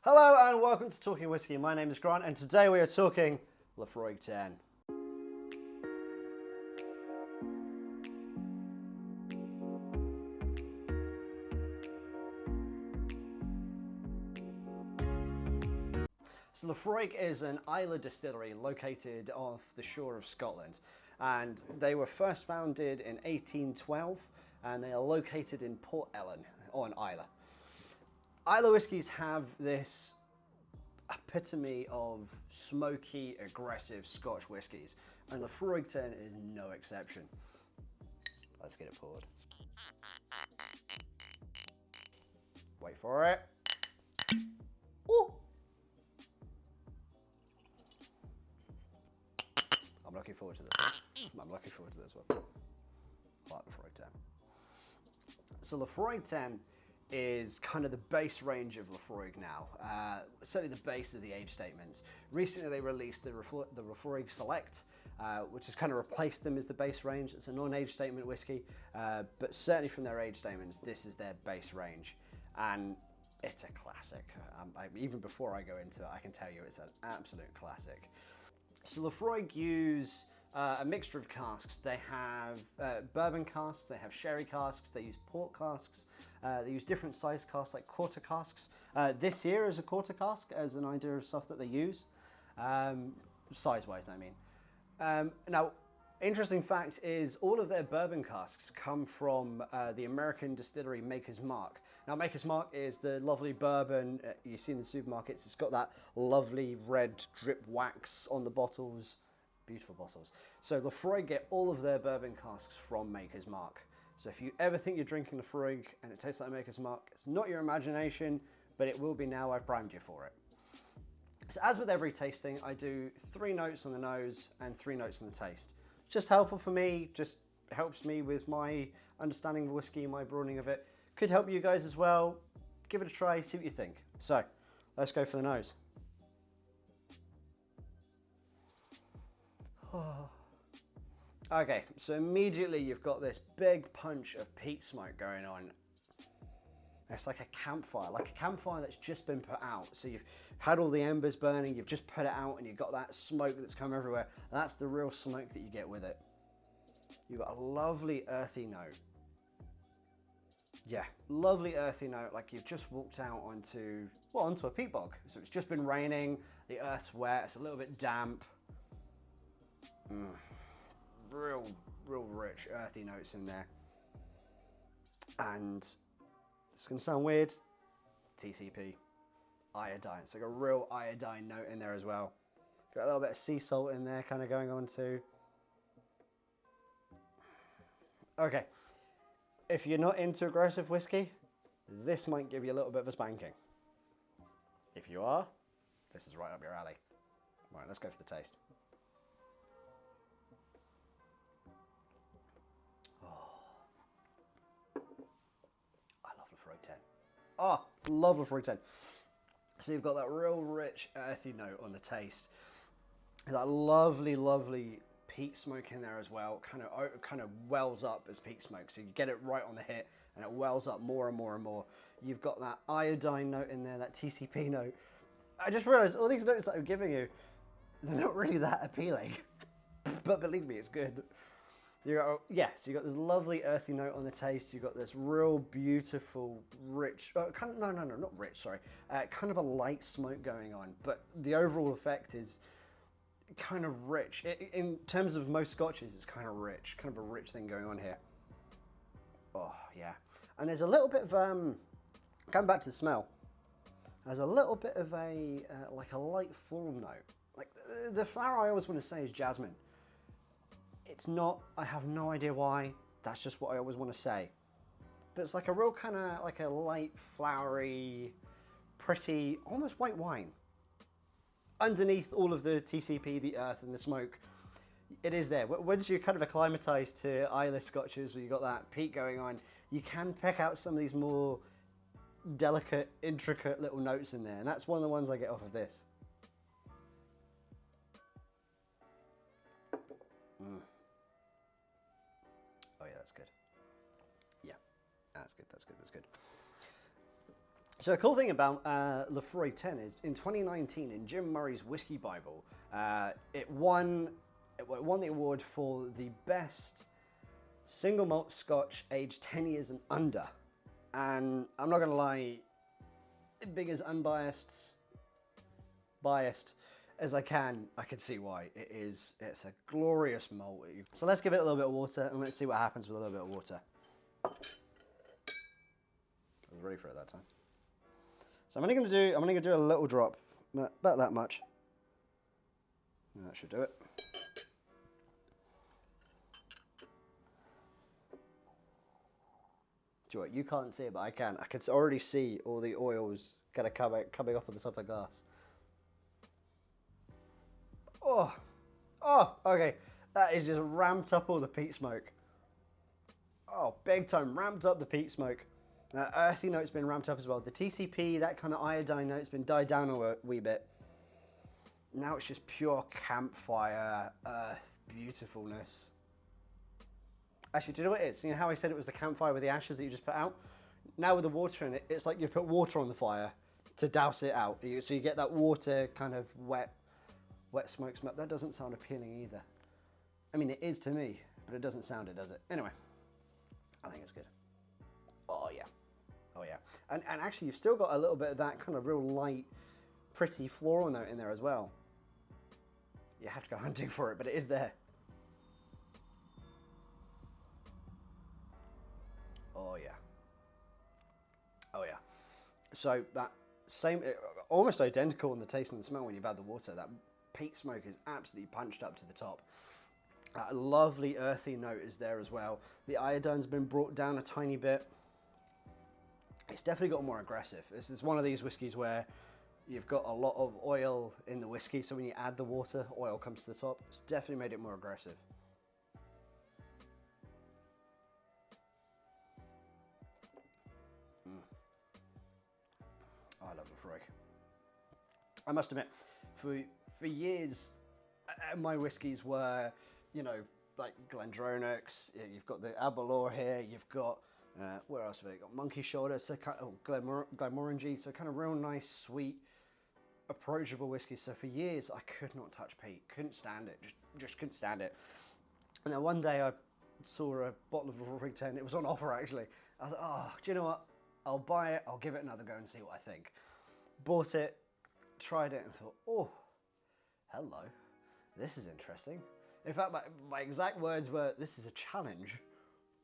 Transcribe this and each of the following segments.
Hello and welcome to Talking Whiskey. My name is Grant and today we are talking Laphroaig 10. So Laphroaig is an Islay distillery located off the shore of Scotland, and they were first founded in 1812 and they are located in Port Ellen on Islay. Islay whiskies have this epitome of smoky, aggressive Scotch whiskies, and Laphroaig 10 is no exception. Let's get it poured. Wait for it. Ooh. I'm looking forward to this. I'm looking forward to this one. I like Laphroaig 10. So Laphroaig 10 is kind of the base range of Laphroaig now, certainly the base of the age statements. Recently they released the Laphroaig Select, which has kind of replaced them as the base range. It's a non-age statement whiskey, but certainly from their age statements, this is their base range. And it's a classic. Even before I go into it, I can tell you it's an absolute classic. So Laphroaig use a mixture of casks. They have bourbon casks, they have sherry casks, they use port casks, they use different size casks like quarter casks. This here is a quarter cask as an idea of stuff that they use, size-wise I mean. Now, interesting fact is all of their bourbon casks come from the American distillery Maker's Mark. Now Maker's Mark is the lovely bourbon you see in the supermarkets. It's got that lovely red drip wax on the bottles. Beautiful bottles. So Laphroaig get all of their bourbon casks from Maker's Mark. So if you ever think you're drinking Laphroaig and it tastes like Maker's Mark, it's not your imagination, but it will be now. I've primed you for it. So as with every tasting, I do 3 notes on the nose and 3 notes on the taste. Just helpful for me, just helps me with my understanding of whiskey and my broadening of it. Could help you guys as well. Give it a try, see what you think. So let's go for the nose. Okay, so immediately you've got this big punch of peat smoke going on. It's like a campfire that's just been put out. So you've had all the embers burning, you've just put it out and you've got that smoke that's come everywhere. That's the real smoke that you get with it. You've got a lovely earthy note. Yeah, lovely earthy note, like you've just walked out onto a peat bog. So it's just been raining, the earth's wet, it's a little bit damp. Real rich earthy notes in there. And this is gonna sound weird, TCP, iodine. So got a real iodine note in there as well. Got a little bit of sea salt in there kind of going on too. Okay, if you're not into aggressive whiskey, this might give you a little bit of a spanking. If you are, this is right up your alley. Right, let's go for the taste. Laphroaig 10. Oh, love Laphroaig 10. So you've got that real rich earthy note on the taste. That lovely peat smoke in there as well. Kind of wells up as peat smoke. So you get it right on the hit and it wells up more and more and more. You've got that iodine note in there, that TCP note. I just realized all these notes that I'm giving you, they're not really that appealing. But believe me, it's good. So you got this lovely earthy note on the taste. You've got this real beautiful, rich, kind of a light smoke going on. But the overall effect is kind of rich. In terms of most scotches, it's kind of rich, kind of a rich thing going on here. Oh yeah, and there's a little bit of coming back to the smell. There's a little bit of a like a light floral note. Like the flower I always want to say is jasmine. It's not, I have no idea why, that's just what I always want to say. But it's like a real kind of, like a light, flowery, pretty, almost white wine. Underneath all of the TCP, the earth and the smoke, it is there. Once you kind of acclimatise to Islay scotches, where you've got that peat going on, you can pick out some of these more delicate, intricate little notes in there. And that's one of the ones I get off of this. Oh yeah, that's good. Yeah, that's good. So a cool thing about Laphroaig 10 is in 2019 in Jim Murray's Whiskey Bible, it won the award for the best single malt Scotch aged 10 years and under. And I'm not gonna lie, being as biased as I can see why. It's a glorious malt. So let's give it a little bit of water and let's see what happens with a little bit of water. I was ready for it that time. So I'm only gonna do a little drop, about that much. That should do it. Do you know what, you can't see it, but I can. I can already see all the oils kind of coming up on the top of the glass. Oh, okay. That is just ramped up all the peat smoke. Oh, big time, ramped up the peat smoke. Earthy note's been ramped up as well. The TCP, that kind of iodine note's been died down a wee bit. Now it's just pure campfire, earth, beautifulness. Actually, do you know what it is? You know how I said it was the campfire with the ashes that you just put out? Now with the water in it, it's like you've put water on the fire to douse it out. So you get that water kind of wet smoke smell. That doesn't sound appealing either. I mean, it is to me, but it doesn't sound it, does it? Anyway, I think it's good. Oh yeah. Oh yeah. And actually you've still got a little bit of that kind of real light, pretty floral note in there as well. You have to go hunting for it, but it is there. Oh yeah. Oh yeah. So that same, almost identical in the taste and the smell when you've had the water. That peat smoke is absolutely punched up to the top. A lovely earthy note is there as well. The iodine's been brought down a tiny bit. It's definitely got more aggressive. This is one of these whiskies where you've got a lot of oil in the whiskey, so when you add the water, oil comes to the top. It's definitely made it more aggressive. Oh, I love Laphroaig. I must admit, for years, my whiskies were, you know, like Glendronach's, you've got the Aberlour here, you've got, where else have I got? Monkey Shoulder, so kind of, Glenmorangie, so kind of real nice, sweet, approachable whiskey. So for years, I could not touch peat, couldn't stand it, just couldn't stand it. And then one day I saw a bottle of Laphroaig 10, it was on offer actually. I thought, oh, do you know what? I'll buy it, I'll give it another go and see what I think. Bought it, tried it and thought, oh, hello, this is interesting. In fact, my exact words were, this is a challenge,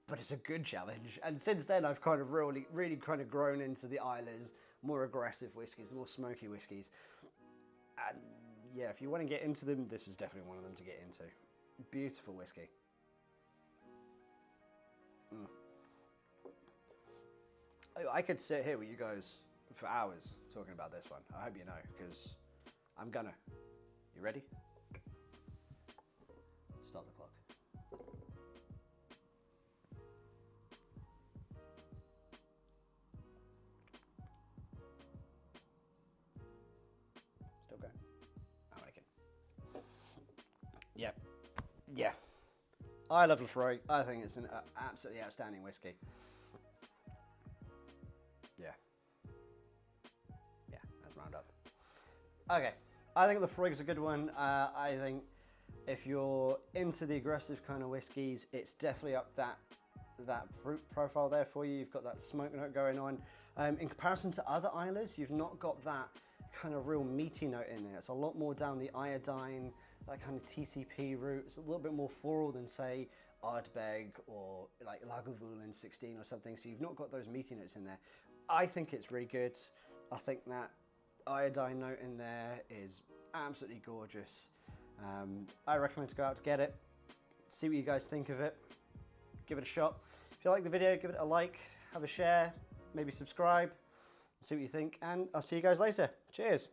but it's a good challenge. And since then, I've kind of really kind of grown into the Islays, more aggressive whiskies, more smoky whiskies. And yeah, if you want to get into them, this is definitely one of them to get into. Beautiful whiskey. I could sit here with you guys for hours talking about this one. I hope you know, because I'm gonna. You ready? Start the clock. Still going. I'm making. Yeah. Yeah. I love Laphroaig. I think it's an absolutely outstanding whiskey. Yeah. Yeah, that's round up. Okay. I think Laphroaig is a good one. I think if you're into the aggressive kind of whiskies, it's definitely up that profile there for you. You've got that smoke note going on. In comparison to other Islays, you've not got that kind of real meaty note in there. It's a lot more down the iodine, that kind of TCP route. It's a little bit more floral than say Ardbeg or like Lagavulin 16 or something. So you've not got those meaty notes in there. I think it's really good. I think that iodine note in there is absolutely gorgeous. I recommend to go out to get it, see what you guys think of it, give it a shot. If you like the video, give it a like, have a share, maybe subscribe, see what you think, and I'll see you guys later. Cheers.